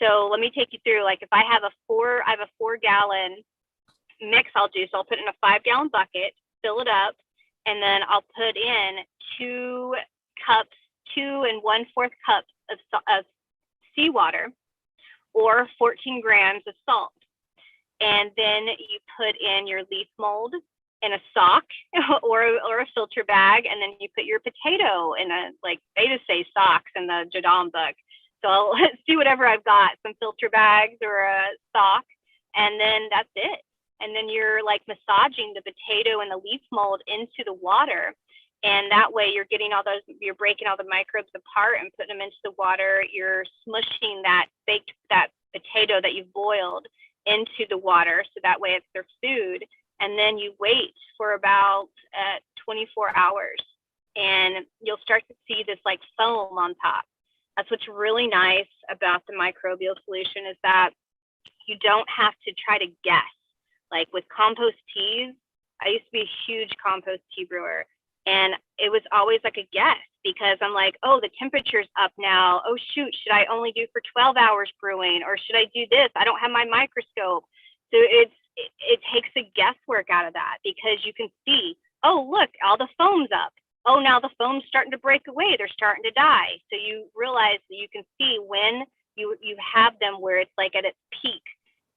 So let me take you through, like if I have a 4-gallon mix I'll do. So I'll put in a 5-gallon bucket, fill it up, and then I'll put in 2 1/4 cups of seawater or 14 grams of salt. And then you put in your leaf mold in a sock or a filter bag, and then you put your potato in they just say socks in the Jadam book. So I'll see whatever I've got, some filter bags or a sock, and then that's it. And then you're like massaging the potato and the leaf mold into the water. And that way you're getting you're breaking all the microbes apart and putting them into the water. You're smushing that potato that you've boiled into the water. So that way it's their food. And then you wait for about 24 hours and you'll start to see this like foam on top. That's what's really nice about the microbial solution is that you don't have to try to guess. Like with compost teas, I used to be a huge compost tea brewer, and it was always like a guess because I'm like, oh, the temperature's up now. Oh, shoot, should I only do for 12 hours brewing, or should I do this? I don't have my microscope. So it takes the guesswork out of that because you can see, oh, look, all the foam's up. Oh, now the foam's starting to break away. They're starting to die. So you realize that you can see when you have them where it's like at its peak.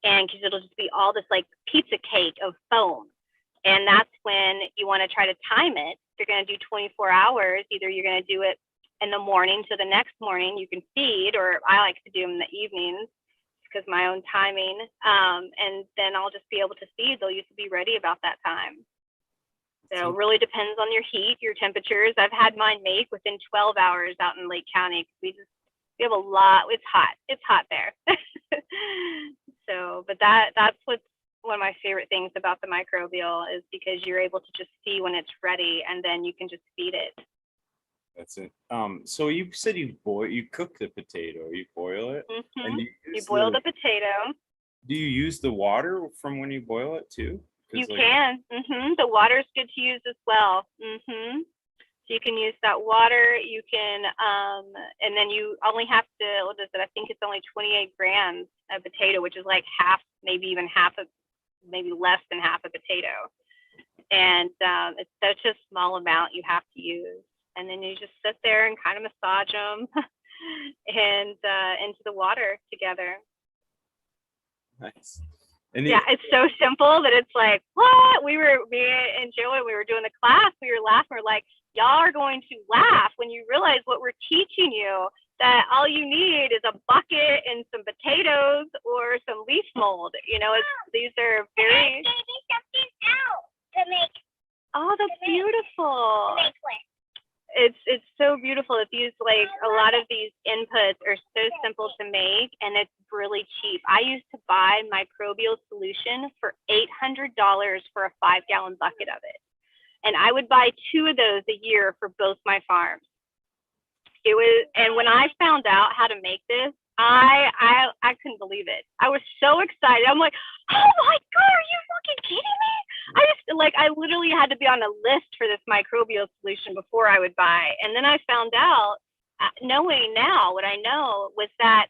And because it'll just be all this like pizza cake of foam. And that's when you want to try to time it. If you're going to do 24 hours, either you're going to do it in the morning, so the next morning you can feed, or I like to do them in the evenings because my own timing. And then I'll just be able to feed. They'll usually be ready about that time. So it really depends on your heat, your temperatures. I've had mine make within 12 hours out in Lake County. We have a lot. It's hot. It's hot there. So, but that's what's one of my favorite things about the microbial is because you're able to just see when it's ready and then you can just feed it. That's it. So you said you cook the potato, you boil it? Mm-hmm. And you boil the potato. Do you use the water from when you boil it too? You can. Mm-hmm. The water is good to use as well. Mm-hmm. So you can use that water. You can, and then you only have to, what is it? I think it's only 28 grams of potato, which is like half, maybe even half of, maybe less than half a potato. And it's such a small amount you have to use. And then you just sit there and kind of massage them and into the water together. Nice. And yeah, it's so simple that it's like, what? Me and Joey, we were doing the class, we were laughing. We're like, y'all are going to laugh when you realize what we're teaching you, that all you need is a bucket and some potatoes or some leaf mold. You know, these are very... Maybe something out to make... Oh, that's beautiful. To make with. It's so beautiful. It's used, like, a lot of these inputs are so simple to make, and it's really cheap. I used to buy Microbial solution for $800 for a 5-gallon bucket of it. And I would buy 2 of those a year for both my farms. It was, and when I found out how to make this, I couldn't believe it. I was so excited. I'm like, oh my God, are you fucking kidding me? I literally had to be on a list for this Microbial solution before I would buy. And then I found out, knowing now what I know, was that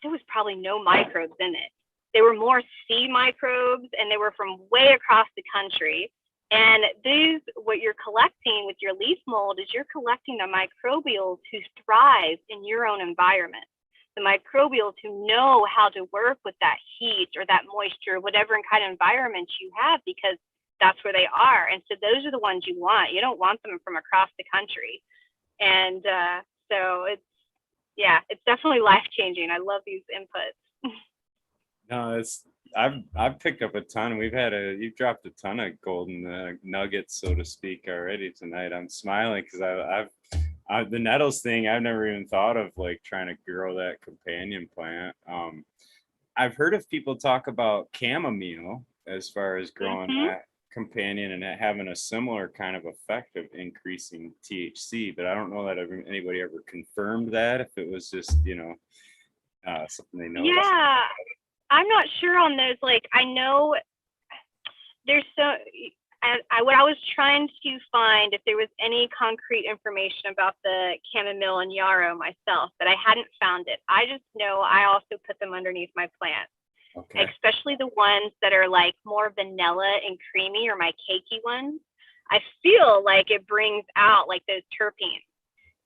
there was probably no microbes in it. They were more sea microbes, and they were from way across the country. And these, what you're collecting with your leaf mold is you're collecting the microbials who thrive in your own environment. The microbials who know how to work with that heat or that moisture, whatever kind of environment you have, because that's where they are. And so those are the ones you want. You don't want them from across the country. And so it's definitely life-changing. I love these inputs. No, I've picked up a ton. You've dropped a ton of golden nuggets, so to speak, already tonight. I'm smiling because the nettles thing, I've never even thought of, like, trying to grow that companion plant. I've heard of people talk about chamomile as far as growing that companion and it having a similar kind of effect of increasing THC, but I don't know that anybody ever confirmed that, if it was just, something they know. Yeah, I'm not sure on those. Like, I know there's what I was trying to find, if there was any concrete information about the chamomile and yarrow myself, but I hadn't found it. I just know I also put them underneath my plants. Okay. Especially the ones that are like more vanilla and creamy, or my cakey ones. I feel like it brings out like those terpenes.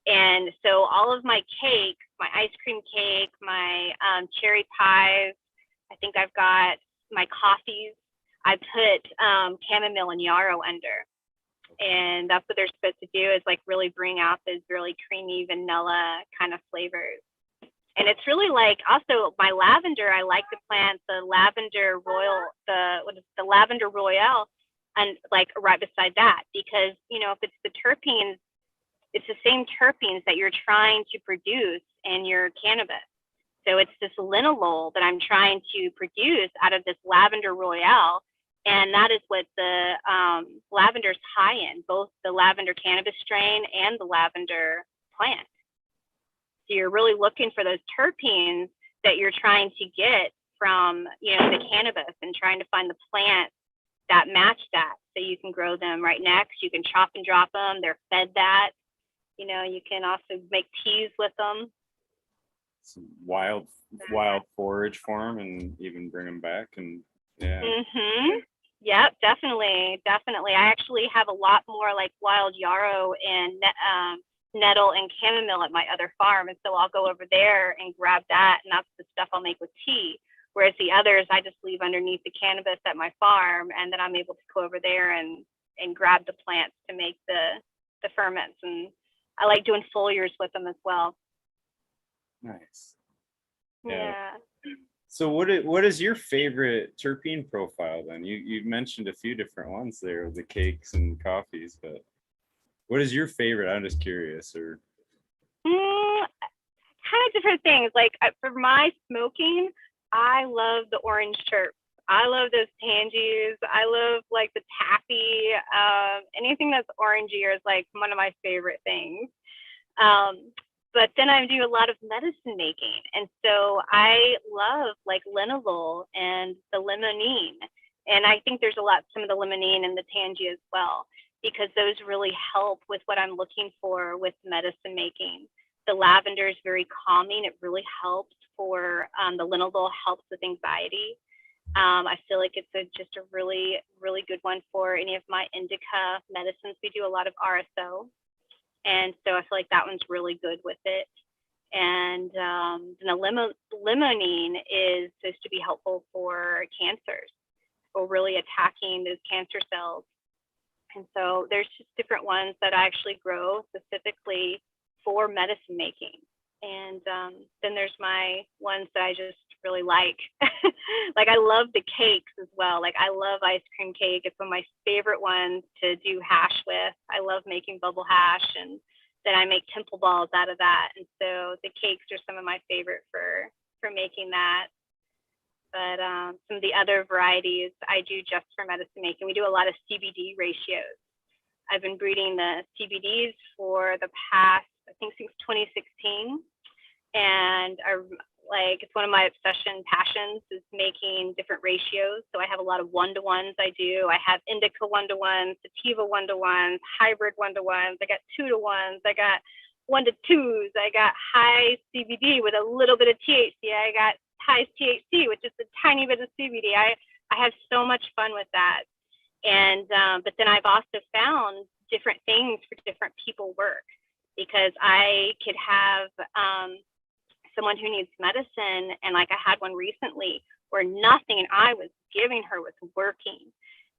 And so all of my cakes, my ice cream cake, my cherry pies, I think I've got my coffees, I put chamomile and yarrow under. And that's what they're supposed to do, is like really bring out those really creamy vanilla kind of flavors. And it's really like, also my lavender, I like to plant the lavender lavender royale, and like right beside that, because, if it's the terpenes, it's the same terpenes that you're trying to produce in your cannabis. So it's this linalool that I'm trying to produce out of this lavender royale. And that is what the lavender's high in, both the lavender cannabis strain and the lavender plant. So you're really looking for those terpenes that you're trying to get from, the cannabis, and trying to find the plants that match that, so you can grow them right next. You can chop and drop them. They're fed that. You can also make teas with them. Some wild forage for them, and even bring them back, and yeah. Yep, definitely. I actually have a lot more like wild yarrow and nettle and chamomile at my other farm, and so I'll go over there and grab that, and that's the stuff I'll make with tea. Whereas the others I just leave underneath the cannabis at my farm, and then I'm able to go over there and grab the plants to make the ferments. And I like doing foliars with them as well. Nice. Yeah. So what is your favorite terpene profile then? You mentioned a few different ones there, the cakes and coffees, but what is your favorite? I'm just curious. Or kind of different things. Like for my smoking, I love the orange terp. I love those tangies. I love like the taffy. Anything that's orangey is like one of my favorite things. But then I do a lot of medicine making. And so I love like linalool and the limonene. And I think there's some of the limonene in the tangy as well. because those really help with what I'm looking for with medicine making. The lavender is very calming. It really helps for the linalool helps with anxiety. I feel like it's just a really, really good one for any of my indica medicines. We do a lot of RSO. And so I feel like that one's really good with it. And the limonene is supposed to be helpful for cancers, for really attacking those cancer cells. And so there's just different ones that I actually grow specifically for medicine making. And then there's my ones that I just really like. Like I love the cakes as well. Like I love ice cream cake. It's one of my favorite ones to do hash with. I love making bubble hash, and then I make temple balls out of that. And so the cakes are some of my favorite for making that. But some of the other varieties I do just for medicine making. We do a lot of CBD ratios. I've been breeding the CBDs for the past, I think since 2016. And it's one of my passions is making different ratios. So I have a lot of 1-to-1s I do. I have indica 1-to-1s, sativa 1-to-1s, hybrid 1-to-1s. I got 2-to-1s. I got 1-to-2s. I got high CBD with a little bit of THC. I got high THC with just a tiny bit of CBD. I have so much fun with that. And but then I've also found different things for different people work, because I could have someone who needs medicine, and like I had one recently where nothing I was giving her was working.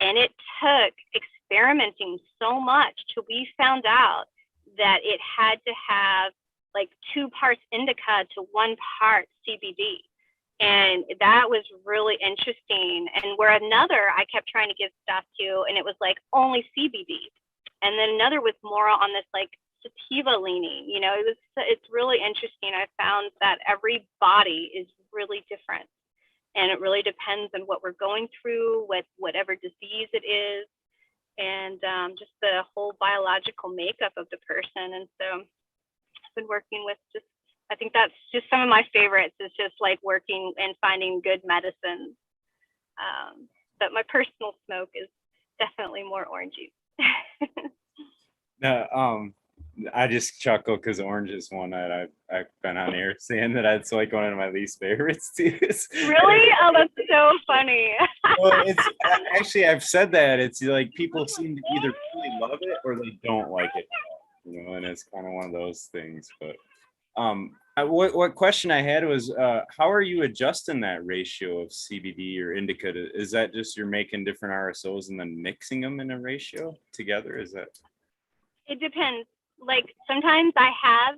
And it took experimenting so much till we found out that it had to have like 2 parts indica to 1 part CBD. And that was really interesting. And where another I kept trying to give stuff to, and it was like only CBD. And then another was more on this like sativa leaning. It's really interesting. I found that every body is really different, and it really depends on what we're going through, with whatever disease it is, and just the whole biological makeup of the person. And so I've been working with I think that's just some of my favorites, is just like working and finding good medicines. But my personal smoke is definitely more orange juice. I just chuckle because orange is one that I've been on air saying that it's like one of my least favorites too. Really? Oh, that's so funny. Well, it's actually, I've said that. It's like people seem to either really love it or they don't like it, and it's kind of one of those things. But what question I had was, how are you adjusting that ratio of CBD or indica? Is that just you're making different RSOs and then mixing them in a ratio together? Is that? It depends. Like sometimes I have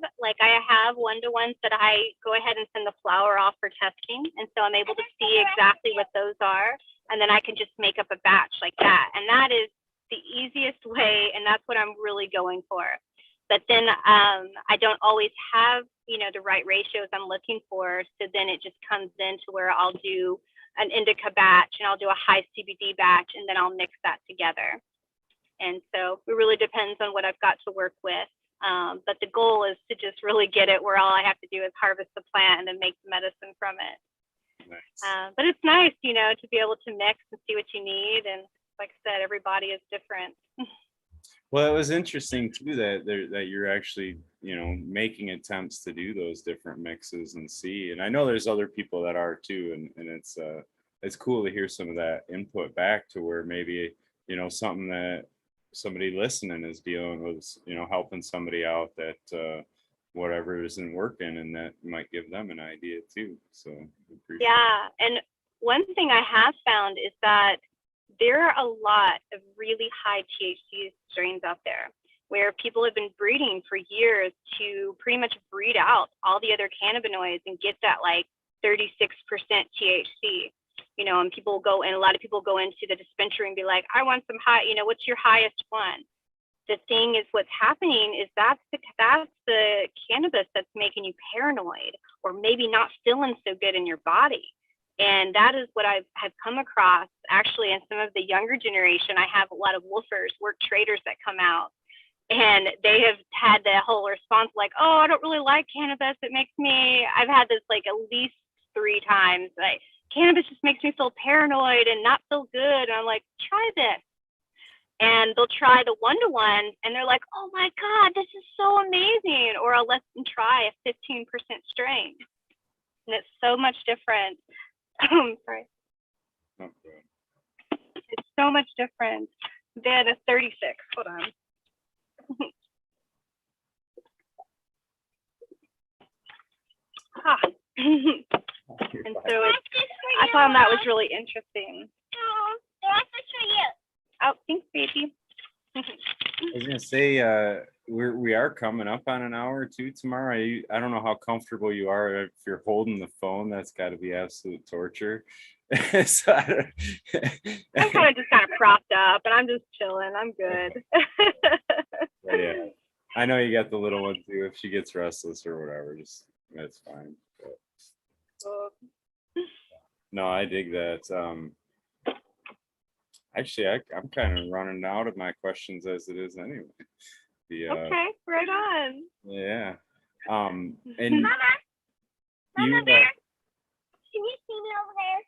1-to-1s that I go ahead and send the flower off for testing, and so I'm able to see exactly what those are, and then I can just make up a batch like that. And that is the easiest way, and that's what I'm really going for. But then I don't always have the right ratios I'm looking for, so then it just comes into where I'll do an indica batch and I'll do a high CBD batch, and then I'll mix that together. And so it really depends on what I've got to work with. But the goal is to just really get it where all I have to do is harvest the plant and then make the medicine from it. Nice. But it's nice, to be able to mix and see what you need. And like I said, everybody is different. Well, it was interesting too that you're actually, making attempts to do those different mixes and see. And I know there's other people that are too, and it's cool to hear some of that input back to where maybe, something that somebody listening is dealing with, helping somebody out that whatever isn't working, and that might give them an idea too. So yeah, and one thing I have found is that there are a lot of really high THC strains out there where people have been breeding for years to pretty much breed out all the other cannabinoids and get that like 36% THC. And a lot of people go into the dispensary and be like, I want some high, what's your highest one? The thing is, what's happening is that's the cannabis that's making you paranoid, or maybe not feeling so good in your body. And that is what I've come across actually in some of the younger generation. I have a lot of woofers, work traders that come out, and they have had the whole response like, oh, I don't really like cannabis. I've had this like at least 3 times. Like, cannabis just makes me feel paranoid and not feel good. And I'm like, try this. and they'll try the one-to-one and they're like, oh my God, this is so amazing. Or I'll let them try a 15% strain. And it's so much different. Sorry. Okay. It's so much different than a 36. Hold on. And so I found that was really interesting. Oh, thanks, baby. I was gonna say, we are coming up on an hour or two tomorrow. I don't know how comfortable you are. If you're holding the phone, that's got to be absolute torture. So I'm kind of propped up, and I'm just chilling. I'm good. Yeah, I know you got the little one too. If she gets restless or whatever, just that's fine. But, no, I dig that. Actually, I'm kind of running out of my questions as it is anyway. Okay, right on. Yeah. And Mama you, Bear, can you see me over there?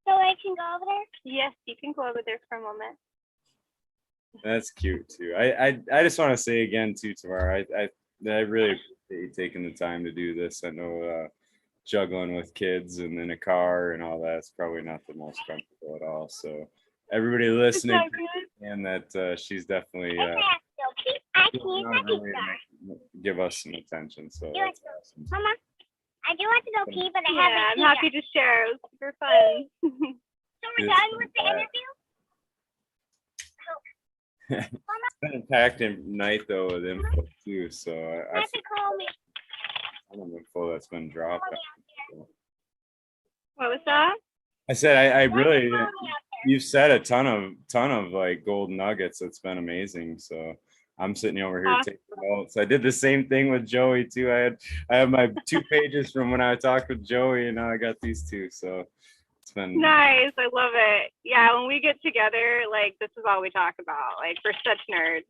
So I can go over there? Yes, you can go over there for a moment. that's cute too. I just want to say again too, Tamara, I really appreciate you taking the time to do this. I know juggling with kids and in a car and all that's probably not the most comfortable at all. So everybody listening, and that she's definitely give us some attention. So that's awesome. Mama, I do want to go pee, but I Yeah, haven't I'm peed happy to share. It was super fun. So we're done with the interview? It's been a packed night though with info too. So I Have to call me. don't know info that's been dropped. What was that? I said I really Call me out you've said a ton of like gold nuggets. It's been amazing. So I'm sitting over here taking notes. I did the same thing with Joey too. I have my 2 pages from when I talked with Joey, and now I got these 2. So it's been Nice. I love it. Yeah, when we get together, like this is all we talk about. Like we're such nerds.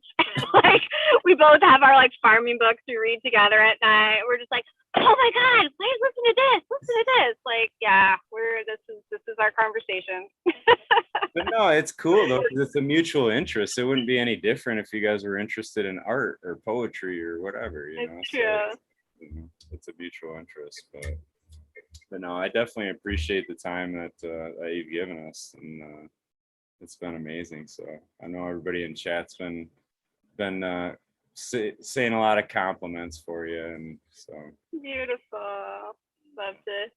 Like we both have our like farming books we read together at night. We're just like, oh my God, please listen to this. Listen to this. Like, yeah, this is our conversation. But no, it's cool though, 'cause it's a mutual interest. It wouldn't be any different if you guys were interested in art or poetry or whatever, you know. It's So true. it's a mutual interest. But no, I definitely appreciate the time that you've given us, and it's been amazing. So I know everybody in chat's been saying a lot of compliments for you, and so Beautiful. Love to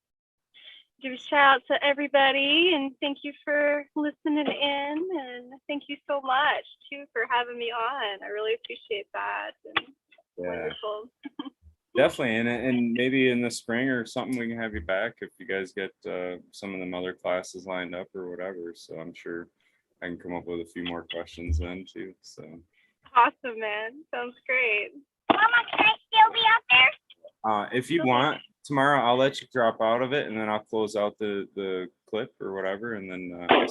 give a shout out to everybody and thank you for listening in, and thank you so much too for having me on. I really appreciate that. And yeah, wonderful. definitely. And maybe in the spring or something we can have you back if you guys get some of them other classes lined up or whatever. So I'm sure I can come up with a few more questions then too. So Awesome, man. Sounds great. Mama, can I still be up there? if you want, tomorrow I'll let you drop out of it, and then I'll close out the clip or whatever, and then I'll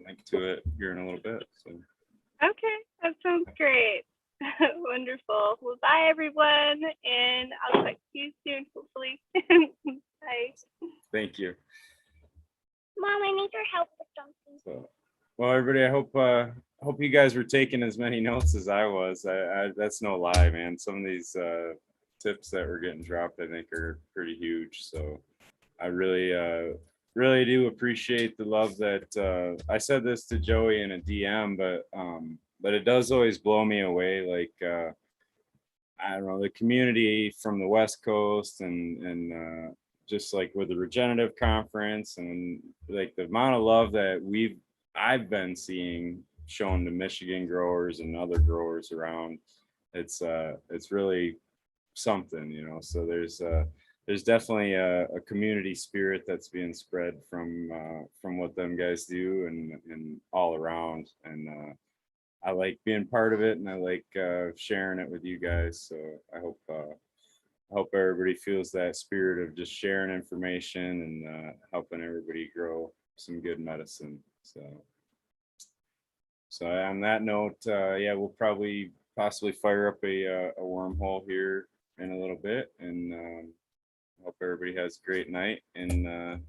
link to it here in a little bit. So Okay, that sounds great. Wonderful. Well, bye everyone, and I'll talk to you soon, hopefully. Bye. thank you. Mom, I need your help with something. So, well, everybody, I hope you guys were taking as many notes as I was. I that's no lie, man. Some of these tips that were getting dropped, I think, are pretty huge. So I really do appreciate the love that I said this to Joey in a DM, but it does always blow me away. Like I don't know, the community from the West Coast and just like with the regenerative conference and like the amount of love that I've been seeing shown to Michigan growers and other growers around. It's really something, you know. So there's definitely a community spirit that's being spread from what them guys do and all around. And I like being part of it, and I like sharing it with you guys. So I hope everybody feels that spirit of just sharing information and helping everybody grow some good medicine. So on that note, yeah, we'll probably possibly fire up a wormhole here in a little bit, and hope everybody has a great night. And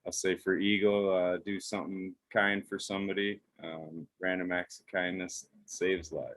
I'll say for Eagle, do something kind for somebody. Random acts of kindness saves lives.